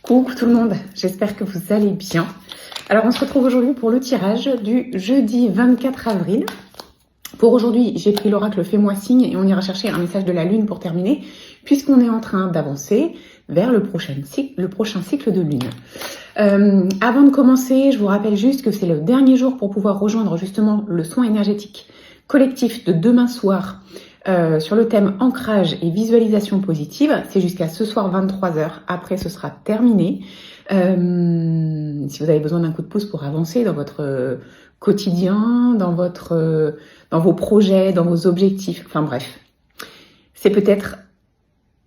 Coucou tout le monde, j'espère que vous allez bien. Alors on se retrouve aujourd'hui pour le tirage du jeudi 24 avril. Pour aujourd'hui, j'ai pris l'oracle Fais-moi signe et on ira chercher un message de la lune pour terminer, puisqu'on est en train d'avancer vers le prochain cycle de lune. Avant de commencer, je vous rappelle juste que c'est le dernier jour pour pouvoir rejoindre justement le soin énergétique collectif de demain soir sur le thème ancrage et visualisation positive. C'est jusqu'à ce soir 23h. Après, ce sera terminé. Si vous avez besoin d'un coup de pouce pour avancer dans votre quotidien, dans vos projets, dans vos objectifs, enfin bref, c'est peut-être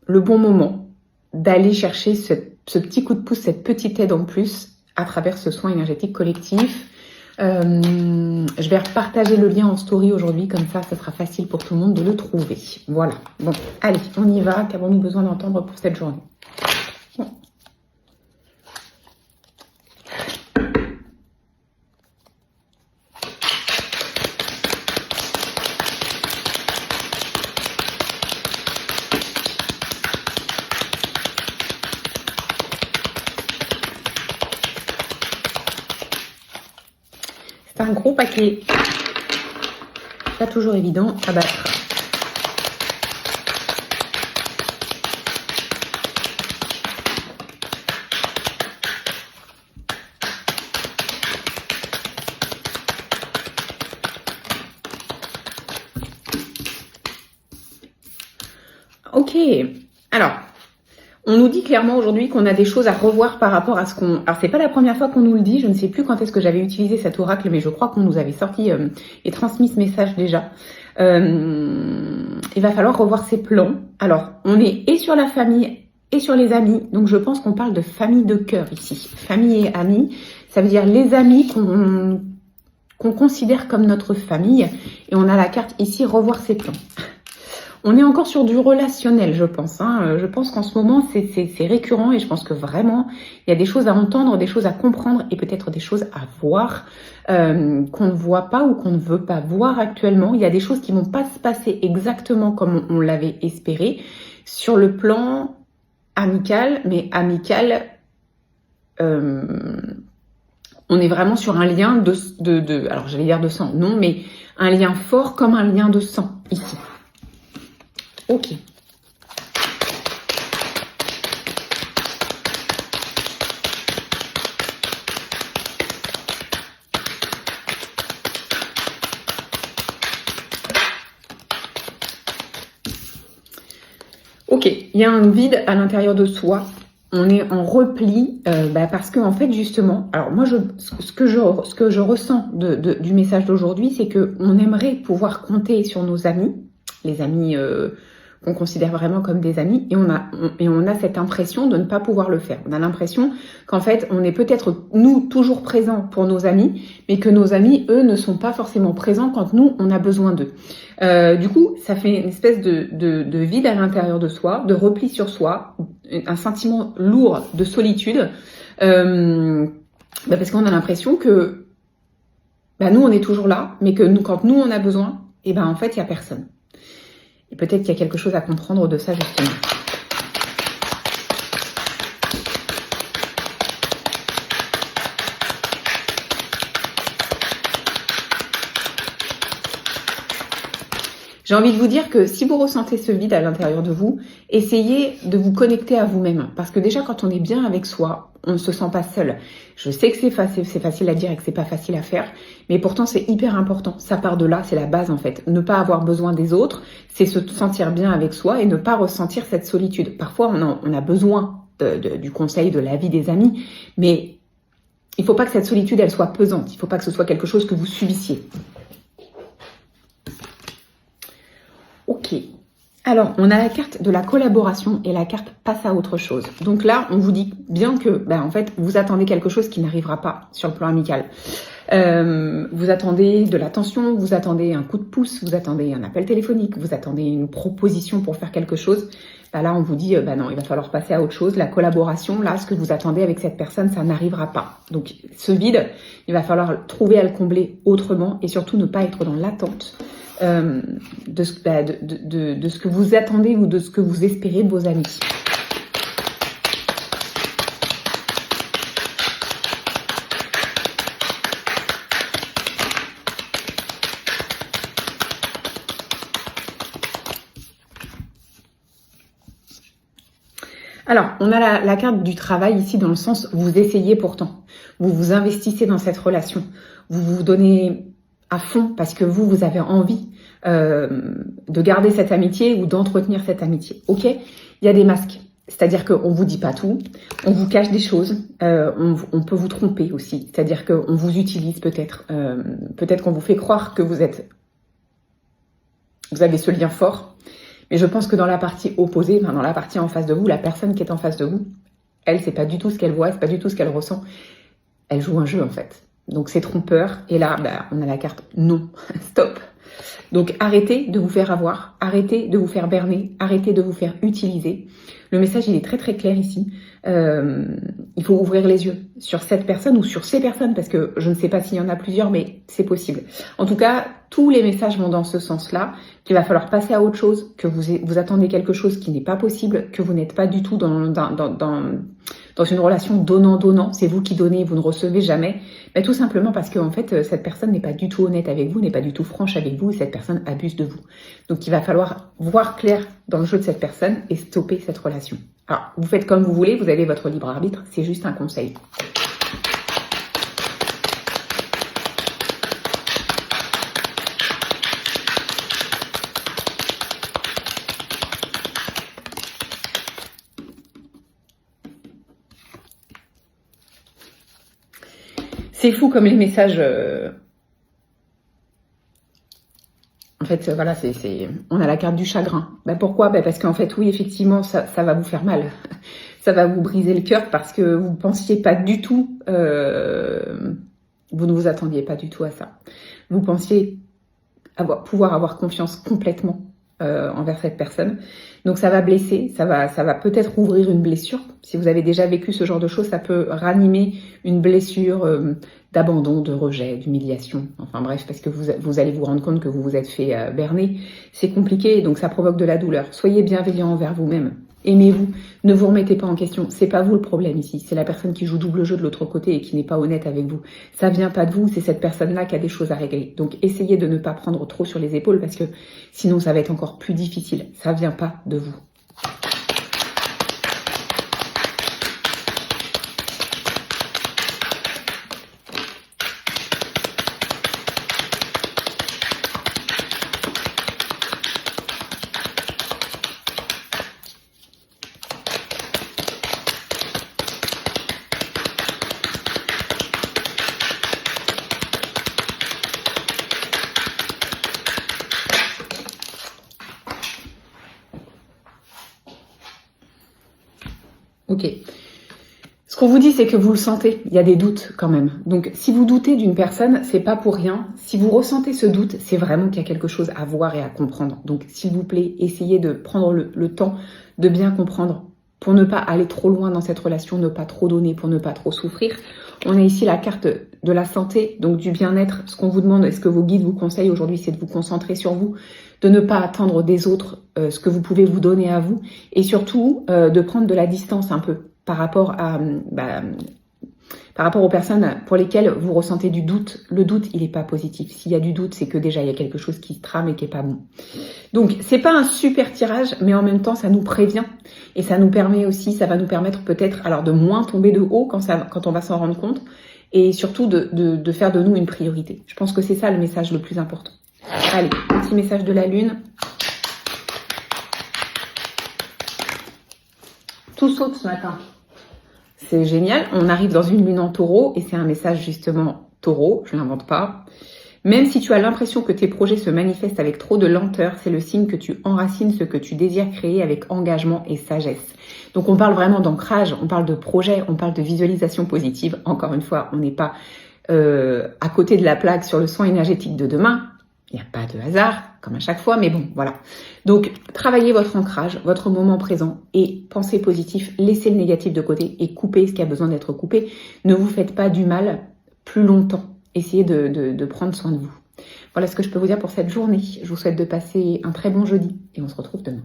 le bon moment d'aller chercher ce petit coup de pouce, cette petite aide en plus à travers ce soin énergétique collectif. Je vais repartager le lien en story aujourd'hui, comme ça sera facile pour tout le monde de le trouver. Voilà, bon, allez, on y va. Qu'avons-nous besoin d'entendre pour cette journée? Bon. C'est un gros paquet, pas toujours évident à battre. Ok, alors, on nous dit clairement aujourd'hui qu'on a des choses à revoir par rapport à ce qu'on... Alors, c'est pas la première fois qu'on nous le dit, je ne sais plus quand est-ce que j'avais utilisé cet oracle, mais je crois qu'on nous avait sorti et transmis ce message déjà. Il va falloir revoir ses plans. Alors, on est et sur la famille et sur les amis, donc je pense qu'on parle de famille de cœur ici. Famille et amis, ça veut dire les amis qu'on considère comme notre famille, et on a la carte ici, revoir ses plans. On est encore sur du relationnel, je pense. Je pense qu'en ce moment, c'est récurrent et je pense que vraiment, il y a des choses à entendre, des choses à comprendre et peut-être des choses à voir qu'on ne voit pas ou qu'on ne veut pas voir actuellement. Il y a des choses qui vont pas se passer exactement comme on l'avait espéré sur le plan amical, mais amical, on est vraiment sur un lien alors j'allais dire de sang, non, mais un lien fort comme un lien de sang ici. Ok. Ok, il y a un vide à l'intérieur de soi. On est en repli parce que en fait justement, alors moi ce que je ressens du message d'aujourd'hui, c'est que on aimerait pouvoir compter sur nos amis, les amis qu'on considère vraiment comme des amis, et on a cette impression de ne pas pouvoir le faire. On a l'impression qu'en fait, on est peut-être, nous, toujours présents pour nos amis, mais que nos amis, eux, ne sont pas forcément présents quand nous, on a besoin d'eux. Du coup, ça fait une espèce de vide à l'intérieur de soi, de repli sur soi, un sentiment lourd de solitude, parce qu'on a l'impression que nous, on est toujours là, mais que quand nous, on a besoin, en fait, il n'y a personne. Et peut-être qu'il y a quelque chose à comprendre de ça, justement. J'ai envie de vous dire que si vous ressentez ce vide à l'intérieur de vous, essayez de vous connecter à vous-même. Parce que déjà, quand on est bien avec soi, on ne se sent pas seul. Je sais que c'est facile à dire et que c'est pas facile à faire, mais pourtant c'est hyper important. Ça part de là, c'est la base en fait. Ne pas avoir besoin des autres, c'est se sentir bien avec soi et ne pas ressentir cette solitude. Parfois, on a besoin du conseil, de l'avis des amis, mais il faut pas que cette solitude, elle soit pesante. Il faut pas que ce soit quelque chose que vous subissiez. Ok, alors on a la carte de la collaboration et la carte passe à autre chose. Donc là, on vous dit bien que en fait, vous attendez quelque chose qui n'arrivera pas sur le plan amical. Vous attendez de l'attention, vous attendez un coup de pouce, vous attendez un appel téléphonique, vous attendez une proposition pour faire quelque chose. Là, on vous dit, non, il va falloir passer à autre chose. La collaboration, là, ce que vous attendez avec cette personne, ça n'arrivera pas. Donc, ce vide, il va falloir trouver à le combler autrement et surtout ne pas être dans l'attente de ce que vous attendez ou de ce que vous espérez de vos amis. Alors, on a la carte du travail ici dans le sens, vous essayez pourtant. Vous vous investissez dans cette relation. Vous vous donnez à fond parce que vous avez envie de garder cette amitié ou d'entretenir cette amitié. Ok ? Il y a des masques. C'est-à-dire qu'on vous dit pas tout, on vous cache des choses, on peut vous tromper aussi. C'est-à-dire qu'on vous utilise peut-être. Peut-être qu'on vous fait croire que vous avez ce lien fort. Mais je pense que dans la partie opposée, dans la partie en face de vous, la personne qui est en face de vous, elle, c'est pas du tout ce qu'elle voit, c'est pas du tout ce qu'elle ressent. Elle joue un jeu, en fait. Donc, c'est trompeur. Et là, on a la carte non. Stop. Donc, arrêtez de vous faire avoir. Arrêtez de vous faire berner. Arrêtez de vous faire utiliser. Le message, il est très, très clair ici. Il faut ouvrir les yeux sur cette personne ou sur ces personnes, parce que je ne sais pas s'il y en a plusieurs, mais c'est possible. En tout cas, tous les messages vont dans ce sens-là, qu'il va falloir passer à autre chose, que vous attendez quelque chose qui n'est pas possible, que vous n'êtes pas du tout dans une relation donnant-donnant. C'est vous qui donnez, vous ne recevez jamais. Mais tout simplement parce que en fait, cette personne n'est pas du tout honnête avec vous, n'est pas du tout franche avec vous, et cette personne abuse de vous. Donc, il va falloir voir clair dans le jeu de cette personne et stopper cette relation. Alors, vous faites comme vous voulez, vous avez votre libre arbitre, c'est juste un conseil. C'est fou comme les messages... En fait, voilà, on a la carte du chagrin. Pourquoi ? Parce qu'en fait, oui, effectivement, ça va vous faire mal. Ça va vous briser le cœur parce que vous ne pensiez pas du tout... vous ne vous attendiez pas du tout à ça. Vous pensiez pouvoir avoir confiance complètement envers cette personne. Donc ça va blesser, ça va peut-être ouvrir une blessure. Si vous avez déjà vécu ce genre de choses, ça peut ranimer une blessure d'abandon, de rejet, d'humiliation. Enfin bref, parce que vous allez vous rendre compte que vous vous êtes fait berner. C'est compliqué, donc ça provoque de la douleur. Soyez bienveillant envers vous-même. Aimez-vous, ne vous remettez pas en question. C'est pas vous le problème ici, c'est la personne qui joue double jeu de l'autre côté et qui n'est pas honnête avec vous. Ça vient pas de vous, c'est cette personne-là qui a des choses à régler. Donc essayez de ne pas prendre trop sur les épaules parce que sinon ça va être encore plus difficile. Ça vient pas de vous. Ok. Ce qu'on vous dit, c'est que vous le sentez. Il y a des doutes quand même. Donc, si vous doutez d'une personne, c'est pas pour rien. Si vous ressentez ce doute, c'est vraiment qu'il y a quelque chose à voir et à comprendre. Donc, s'il vous plaît, essayez de prendre le temps de bien comprendre pour ne pas aller trop loin dans cette relation, ne pas trop donner, pour ne pas trop souffrir. On a ici la carte de la santé, donc du bien-être. Ce qu'on vous demande, et ce que vos guides vous conseillent aujourd'hui, c'est de vous concentrer sur vous, de ne pas attendre des autres ce que vous pouvez vous donner à vous, et surtout de prendre de la distance un peu par rapport aux personnes pour lesquelles vous ressentez du doute. Le doute, il n'est pas positif. S'il y a du doute, c'est que déjà, il y a quelque chose qui se trame et qui n'est pas bon. Donc, c'est pas un super tirage, mais en même temps, ça nous prévient. Et ça nous permet aussi, ça va nous permettre peut-être alors de moins tomber de haut quand on va s'en rendre compte. Et surtout de faire de nous une priorité. Je pense que c'est ça le message le plus important. Allez, petit message de la Lune. Tout saute ce matin. C'est génial, on arrive dans une lune en taureau et c'est un message justement taureau, je ne l'invente pas. Même si tu as l'impression que tes projets se manifestent avec trop de lenteur, c'est le signe que tu enracines ce que tu désires créer avec engagement et sagesse. Donc on parle vraiment d'ancrage, on parle de projet, on parle de visualisation positive. Encore une fois, on n'est pas à côté de la plaque sur le soin énergétique de demain. Il n'y a pas de hasard, comme à chaque fois, mais bon, voilà. Donc, travaillez votre ancrage, votre moment présent et pensez positif, laissez le négatif de côté et coupez ce qui a besoin d'être coupé. Ne vous faites pas du mal plus longtemps. Essayez de prendre soin de vous. Voilà ce que je peux vous dire pour cette journée. Je vous souhaite de passer un très bon jeudi et on se retrouve demain.